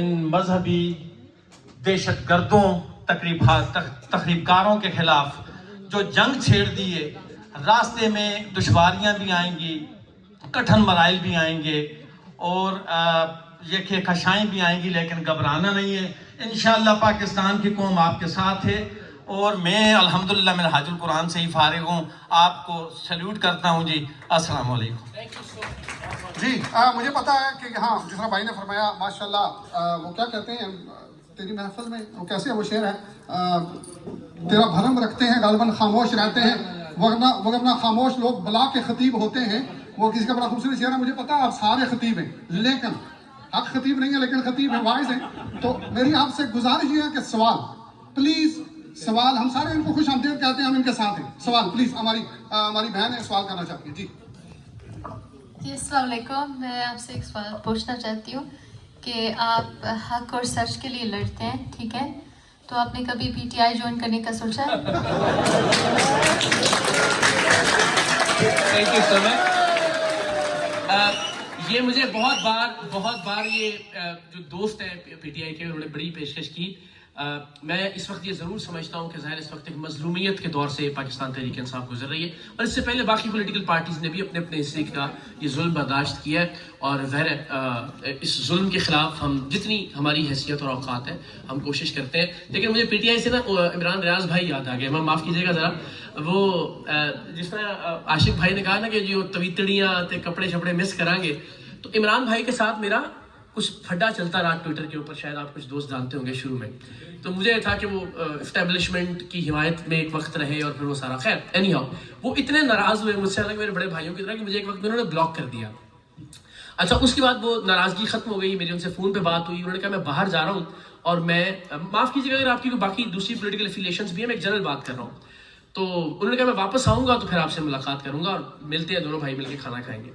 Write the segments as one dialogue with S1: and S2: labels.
S1: مذہبی دہشت گردوں تخریب کاروں کے خلاف جو جنگ چھیڑ دیے، راستے میں دشواریاں بھی آئیں گی، کٹھن مراحل بھی آئیں گے اور یہ کھشائیں بھی آئیں گی، لیکن گھبرانا نہیں ہے۔ انشاءاللہ پاکستان کی قوم آپ کے ساتھ ہے اور میں الحمدللہ میں حاج القرآن سے ہی فارغ ہوں۔ آپ کو سیلیوٹ کرتا ہوں جی۔ السلام علیکم
S2: جی۔ مجھے پتا ہے کہ یہاں جس طرح بھائی نے فرمایا ماشاءاللہ، وہ کیا کہتے ہیں تیری محفل میں، وہ کیسے وہ شعر ہے، تیرا بھرم رکھتے ہیں غالباً خاموش رہتے ہیں، وگرنہ خاموش لوگ بلا کے خطیب ہوتے ہیں۔ وہ کسی کا بڑا خوبصورت شعر ہے، مجھے پتا ہے آپ سارے خطیب ہیں، لیکن حق خطیب نہیں ہے لیکن خطیب ہیں، واعظ ہیں۔ تو میری آپ سے گزارش یہ ہے کہ سوال پلیز، سوال ہم سارے ان کو خوش آمدید کہتے ہیں، ہم ان کے ساتھ ہیں۔ سوال پلیز، ہماری بہن ہے سوال کرنا چاہتی ہے جی۔
S3: جی السلام علیکم، میں آپ سے ایک سوال پوچھنا چاہتی ہوں کہ آپ حق اور سچ کے لیے لڑتے ہیں، ٹھیک ہے؟ تو آپ نے کبھی پی ٹی آئی جوائن کرنے کا سوچا ہے؟
S4: تھینک یو سو مچ۔ یہ مجھے بہت بار یہ جو دوست ہیں پی ٹی آئی کے، انہوں نے بڑی پیشکش کی۔ میں اس وقت یہ ضرور سمجھتا ہوں کہ ظاہر اس وقت ایک مظلومیت کے دور سے پاکستان تحریک انصاف گزر رہی ہے، اور اس سے پہلے باقی پولیٹیکل پارٹیز نے بھی اپنے اپنے حصے کا یہ ظلم برداشت کیا ہے، اور ظاہر اس ظلم کے خلاف ہم جتنی ہماری حیثیت اور اوقات ہے ہم کوشش کرتے ہیں۔ لیکن مجھے پی ٹی آئی سے نا عمران ریاض بھائی یاد آ گئے، معاف کیجیے گا ذرا۔ وہ جس طرح عاشق بھائی نے کہا نا کہ جو تویتڑیاں تے کپڑے شپڑے مس کریں گے، تو عمران بھائی کے ساتھ میرا کچھ پھڈا چلتا رہا ٹویٹر کے اوپر، شاید آپ کچھ دوست جانتے ہوں گے شروع میں۔ تو مجھے تھا کہ وہ اسٹیبلشمنٹ کی حمایت میں ایک وقت رہے اور پھر وہ سارا خیر اینی ہاؤ، وہ اتنے ناراض ہوئے مجھ سے، حالانکہ میرے بڑے بھائیوں کی طرح، کہ مجھے ایک وقت میں انہوں نے بلاک کر دیا۔ اچھا، اس کے بعد وہ ناراضگی ختم ہو گئی، میری ان سے فون پہ بات ہوئی، انہوں نے کہا میں باہر جا رہا ہوں اور میں معاف کیجیے گا اگر آپ کی کوئی باقی دوسری پولیٹیکل افیلیشنز بھی ہیں، میں ایک جنرل بات کر رہا ہوں۔ تو انہوں نے کہا میں واپس آؤں گا تو پھر آپ سے ملاقات کروں گا اور ملتے ہیں، دونوں بھائی مل کے کھانا کھائیں گے۔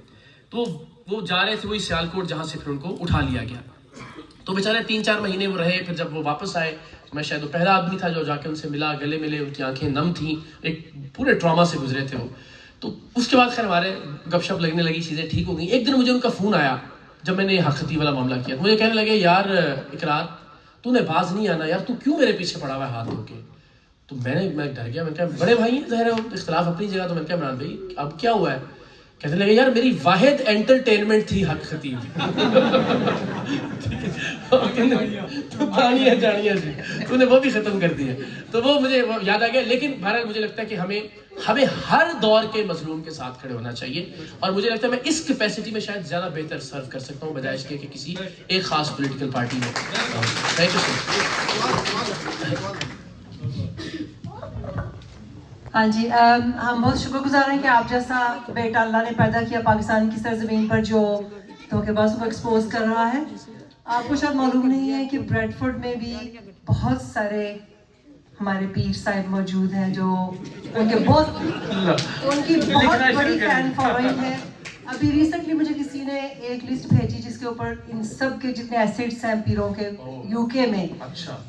S4: تو وہ جا رہے تھے وہی سیالکوٹ، جہاں سے پھر ان کو اٹھا لیا گیا۔ تو بیچارے 3-4 مہینے وہ رہے، پھر جب وہ واپس آئے، میں شاید وہ پہلا آدمی تھا جو جا کے ان سے ملا، گلے ملے، ان کی آنکھیں نم تھیں، ایک پورے ٹراما سے گزرے تھے وہ۔ تو اس کے بعد خیر ہمارے گپ شپ لگنے لگی، چیزیں ٹھیک ہو گئیں۔ ایک دن مجھے ان کا فون آیا جب میں نے حق خطیب والا معاملہ کیا، مجھے کہنے لگے یار اقرار تو نے باز نہیں آنا یار، تو کیوں میرے پیچھے پڑا ہوا ہے ہاتھ دھو کے؟ تو میں ڈر گیا، میں کہا بڑے بھائی ہیں ظاہر ہے، اختلاف اپنی جگہ، تو میں کہا عمران بھائی اب کیا ہوا ہے؟ کہتے لگے یار میری واحد انٹرٹینمنٹ تھی حق خطیب۔ جانیاں جی تو نے وہ بھی ختم کر دی ہے، تو وہ مجھے یاد آ گیا۔ لیکن بہرحال مجھے لگتا ہے کہ ہمیں ہر دور کے مظلوم کے ساتھ کھڑے ہونا چاہیے، اور مجھے لگتا ہے میں اس کیپیسٹی میں شاید زیادہ بہتر سرو کر سکتا ہوں بجائے اس کے کہ کسی ایک خاص پولیٹیکل پارٹی میں۔ تھینک یو سو مچ۔
S5: ہاں جی، ہم بہت شکر گزار ہیں کہ آپ جیسا بیٹا اللہ نے پیدا کیا پاکستان کی سرزمین پر، جو دھوکے بازوں کو ایکسپوز کر رہا ہے۔ آپ کو شاید معلوم نہیں ہے کہ بریڈ فورڈ میں بھی بہت سارے ہمارے پیر صاحب موجود ہیں جو ان کی بہت بڑی فین فالوئنگ ہے۔ ابھی ریسنٹلی مجھے کسی نے ایک لسٹ بھیجی جس کے اوپر ان سب کے جتنے ایسیٹس ہیں پیروں کے یو کے میں،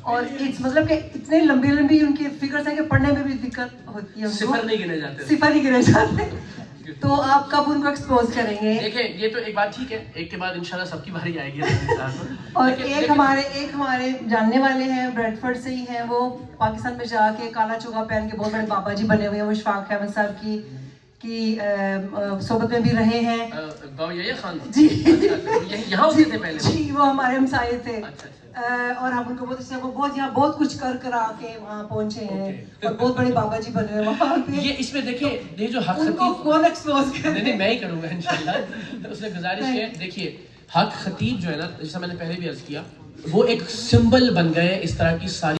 S5: اور مطلب کہ اتنے لمبی ان کی فگرز ہیں کہ پڑھنے میں بھی دقت ہوتی ہے،
S4: صفر نہیں گنے جاتے۔
S5: تو آپ کب ان کو ایکسپوز کریں گے؟
S4: دیکھیں یہ تو ایک بات ٹھیک ہے، ایک کے بعد انشاءاللہ سب کی باری آئے گی۔
S5: اور ایک ہمارے جاننے والے ہیں بریڈ فورڈ سے ہی ہیں، وہ پاکستان میں جا کے کالا چوگا پہن کے بہت بڑے بابا جی بنے ہوئے ہیں، وہ اشفاق احمد صاحب کی صحبت میں بھی رہے ہیں جی،
S4: یہاں ہوتے تھے پہلے
S5: جی، وہ ہمارے ہمسائے تھے، اور ہم ان کو بہت یہاں بہت کچھ کرا کے وہاں پہنچے ہیں، اور بہت بڑے بابا جی بنے ہوئے وہاں پہ۔
S4: یہ اس میں دیکھیے یہ جو حق خطیب،
S5: کون ایکسپوز کرے؟
S4: نہیں میں ہی کروں گا انشاءاللہ۔ اس نے گزارش ہے، دیکھیے حق خطیب جو ہے نا، جیسا میں نے پہلے بھی عرض کیا، وہ ایک سمبل بن گئے اس طرح کی ساری